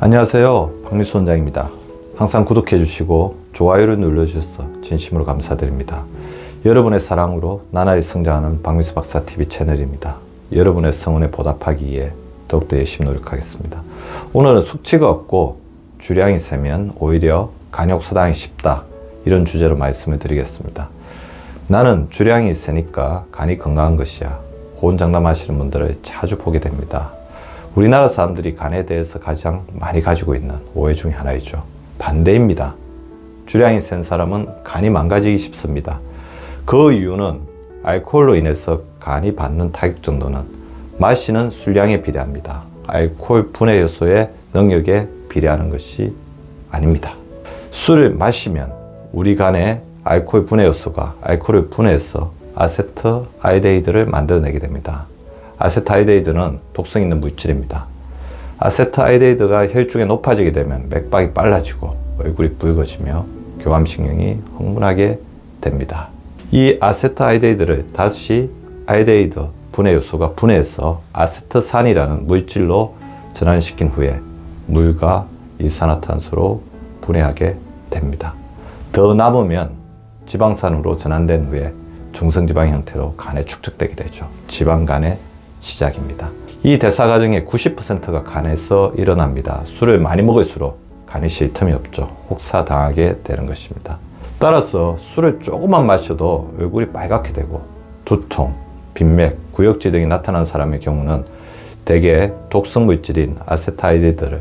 안녕하세요, 박미수 원장입니다. 항상 구독해 주시고 좋아요를 눌러주셔서 진심으로 감사드립니다. 여러분의 사랑으로 나날이 성장하는 박미수 박사TV 채널입니다. 여러분의 성원에 보답하기 위해 더욱더 열심히 노력하겠습니다. 오늘은 숙취가 없고 주량이 세면 오히려 간이 혹사당하기 쉽다, 이런 주제로 말씀을 드리겠습니다. 나는 주량이 세니까 간이 건강한 것이야, 호언장담하시는 분들을 자주 보게 됩니다. 우리나라 사람들이 간에 대해서 가장 많이 가지고 있는 오해 중에 하나이죠. 반대입니다. 주량이 센 사람은 간이 망가지기 쉽습니다. 그 이유는 알코올로 인해서 간이 받는 타격 정도는 마시는 술량에 비례합니다. 알코올 분해 요소의 능력에 비례하는 것이 아닙니다. 술을 마시면 우리 간에 알코올 분해 요소가 알코올을 분해해서 아세트알데히드를 만들어내게 됩니다. 아세트알데히드는 독성 있는 물질입니다. 아세트알데히드가 혈중에 높아지게 되면 맥박이 빨라지고 얼굴이 붉어지며 교감신경이 흥분하게 됩니다. 이 아세트알데히드를 다시 알데히드 분해 요소가 분해해서 아세트산이라는 물질로 전환시킨 후에 물과 이산화탄소로 분해하게 됩니다. 더 남으면 지방산으로 전환된 후에 중성지방 형태로 간에 축적되게 되죠. 지방간의 시작입니다. 이 대사 과정의 90%가 간에서 일어납니다. 술을 많이 먹을수록 간이 쉴 틈이 없죠. 혹사당하게 되는 것입니다. 따라서 술을 조금만 마셔도 얼굴이 빨갛게 되고 두통, 빈맥, 구역질 등이 나타나는 사람의 경우는 대개 독성 물질인 아세트알데히드를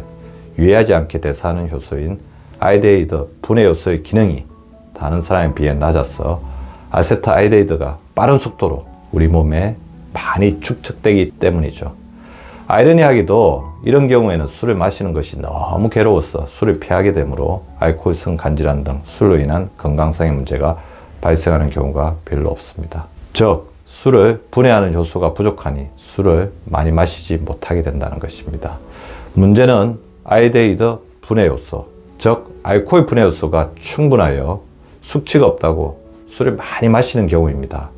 유해하지 않게 대사하는 효소인 알데히드 분해 요소의 기능이 다른 사람에 비해 낮아서 아세트알데히드가 빠른 속도로 우리 몸에 많이 축적되기 때문이죠. 아이러니하게도 이런 경우에는 술을 마시는 것이 너무 괴로워서 술을 피하게 되므로 알코올성 간질환 등 술로 인한 건강상의 문제가 발생하는 경우가 별로 없습니다. 즉, 술을 분해하는 효소가 부족하니 술을 많이 마시지 못하게 된다는 것입니다. 문제는 알데히드 분해 요소, 즉 알코올 분해 요소가 충분하여 숙취가 없다고 술을 많이 마시는 경우입니다.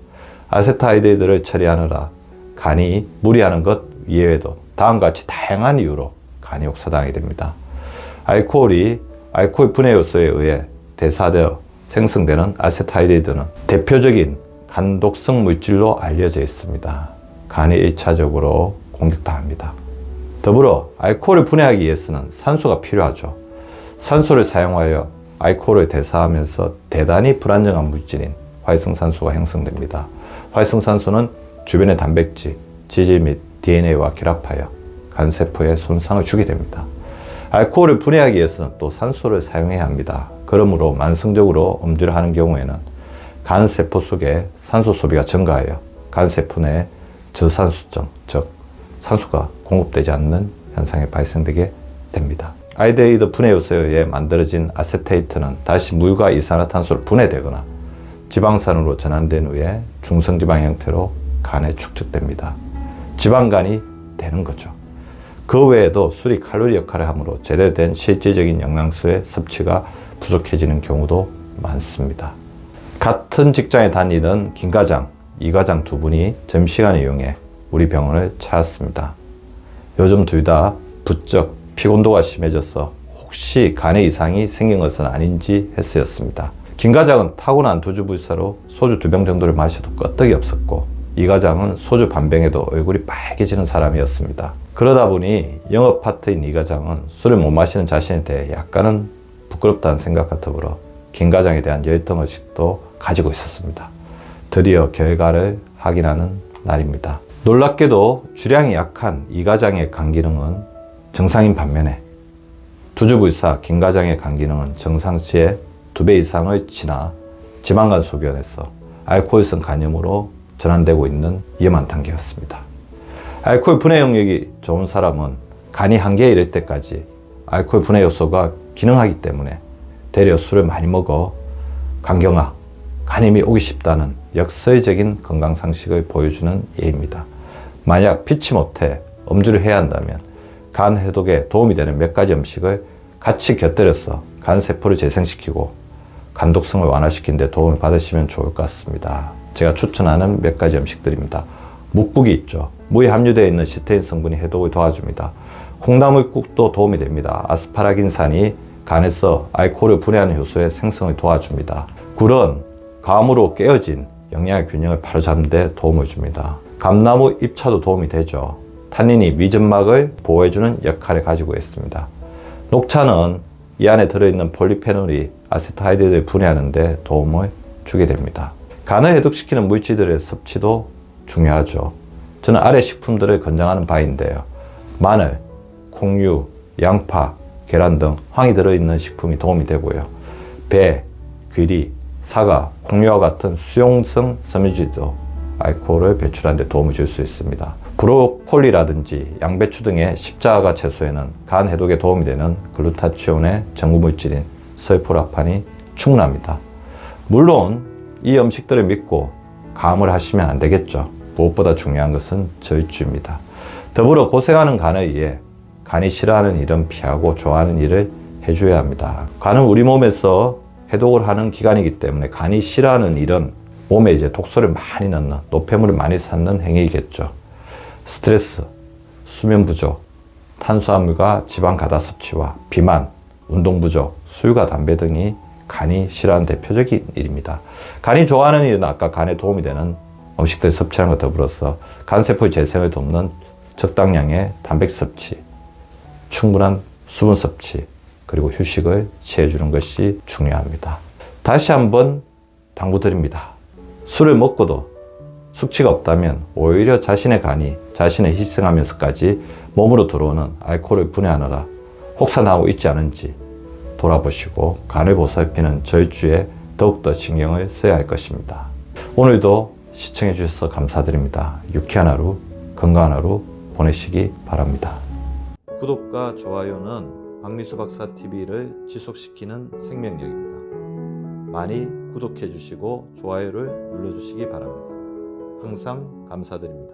아세트알데히드를 처리하느라 간이 무리하는 것 이외에도 다음과 같이 다양한 이유로 간이 혹사당하게 됩니다. 알코올 분해 요소에 의해 대사되어 생성되는 아세트알데히드는 대표적인 간독성 물질로 알려져 있습니다. 간이 1차적으로 공격당합니다. 더불어 알코올을 분해하기 위해서는 산소가 필요하죠. 산소를 사용하여 알코올을 대사하면서 대단히 불안정한 물질인 활성산소가 형성됩니다. 활성산소는 주변의 단백질, 지질 및 DNA와 결합하여 간세포에 손상을 주게 됩니다. 알코올을 분해하기 위해서는 또 산소를 사용해야 합니다. 그러므로 만성적으로 음주를 하는 경우에는 간세포 속에 산소 소비가 증가하여 간세포 내 저산소증, 즉 산소가 공급되지 않는 현상이 발생되게 됩니다. 알데히드 분해 요소에 의해 만들어진 아세테이트는 다시 물과 이산화탄소로 분해되거나 지방산으로 전환된 후에 중성지방 형태로 간에 축적됩니다. 지방간이 되는 거죠. 그 외에도 술이 칼로리 역할을 하므로 제대로 된 실질적인 영양소의 섭취가 부족해지는 경우도 많습니다. 같은 직장에 다니던 김과장, 이과장 두 분이 점심시간을 이용해 우리 병원을 찾았습니다. 요즘 둘 다 부쩍 피곤도가 심해져서 혹시 간에 이상이 생긴 것은 아닌지 했었습니다. 김 과장은 타고난 두주불사로 소주 2병 정도를 마셔도 끄떡이 없었고, 이 과장은 소주 반병에도 얼굴이 빨개지는 사람이었습니다. 그러다 보니 영업 파트인 이 과장은 술을 못 마시는 자신에 대해 약간은 부끄럽다는 생각과 더불어 김 과장에 대한 열등의식도 가지고 있었습니다. 드디어 결과를 확인하는 날입니다. 놀랍게도 주량이 약한 이 과장의 간 기능은 정상인 반면에 두주불사 김 과장의 간 기능은 정상치의 2배 이상을 지나 지방간 소변에서 알코올성 간염으로 전환되고 있는 위험한 단계였습니다. 알코올 분해 영역이 좋은 사람은 간이 한계에 이를 때까지 알코올 분해 요소가 기능하기 때문에 되려 술을 많이 먹어 간경화, 간염이 오기 쉽다는 역설적인 건강상식을 보여주는 예입니다. 만약 피치 못해 음주를 해야 한다면 간 해독에 도움이 되는 몇 가지 음식을 같이 곁들여서 간세포를 재생시키고 간독성을 완화시키는 데 도움을 받으시면 좋을 것 같습니다. 제가 추천하는 몇 가지 음식들입니다. 묵국이 있죠. 무에 함유되어 있는 시테인 성분이 해독을 도와줍니다. 콩나물국도 도움이 됩니다. 아스파라긴산이 간에서 알코올을 분해하는 효소의 생성을 도와줍니다. 굴은 감으로 깨어진 영양의 균형을 바로잡는 데 도움을 줍니다. 감나무 잎차도 도움이 되죠. 탄닌이 미점막을 보호해주는 역할을 가지고 있습니다. 녹차는 이 안에 들어있는 폴리페놀이 아세트하이드를 분해하는 데 도움을 주게 됩니다. 간을 해독시키는 물질들의 섭취도 중요하죠. 저는 아래 식품들을 권장하는 바인데요. 마늘, 콩류, 양파, 계란 등 황이 들어있는 식품이 도움이 되고요. 배, 귀리, 사과, 콩류와 같은 수용성 섬유질도 알코올을 배출하는 데 도움을 줄 수 있습니다. 브로콜리라든지 양배추 등의 십자가 채소에는 간 해독에 도움이 되는 글루타치온의 전구물질인 서이포라판이 충분합니다. 물론 이 음식들을 믿고 감을 하시면 안 되겠죠. 무엇보다 중요한 것은 절주입니다. 더불어 고생하는 간에 의해 간이 싫어하는 일은 피하고 좋아하는 일을 해줘야 합니다. 간은 우리 몸에서 해독을 하는 기관이기 때문에 간이 싫어하는 일은 몸에 이제 독소를 많이 넣는, 노폐물을 많이 쌓는 행위이겠죠. 스트레스, 수면 부족, 탄수화물과 지방 과다 섭취와 비만, 운동 부족, 술과 담배 등이 간이 싫어하는 대표적인 일입니다. 간이 좋아하는 일은 아까 간에 도움이 되는 음식들 섭취하는 것 더불어서 간세포 재생을 돕는 적당량의 단백 섭취, 충분한 수분 섭취, 그리고 휴식을 취해주는 것이 중요합니다. 다시 한번 당부드립니다. 술을 먹고도 숙취가 없다면 오히려 자신의 간이 자신을 희생하면서까지 몸으로 들어오는 알코올을 분해하느라 혹사나고 있지 않은지 돌아보시고 간을 보살피는 절주에 더욱더 신경을 써야 할 것입니다. 오늘도 시청해 주셔서 감사드립니다. 유쾌한 하루, 건강한 하루 보내시기 바랍니다. 구독과 좋아요는 박미수 박사 TV를 지속시키는 생명력입니다. 많이 구독해 주시고 좋아요를 눌러 주시기 바랍니다. 항상 감사드립니다.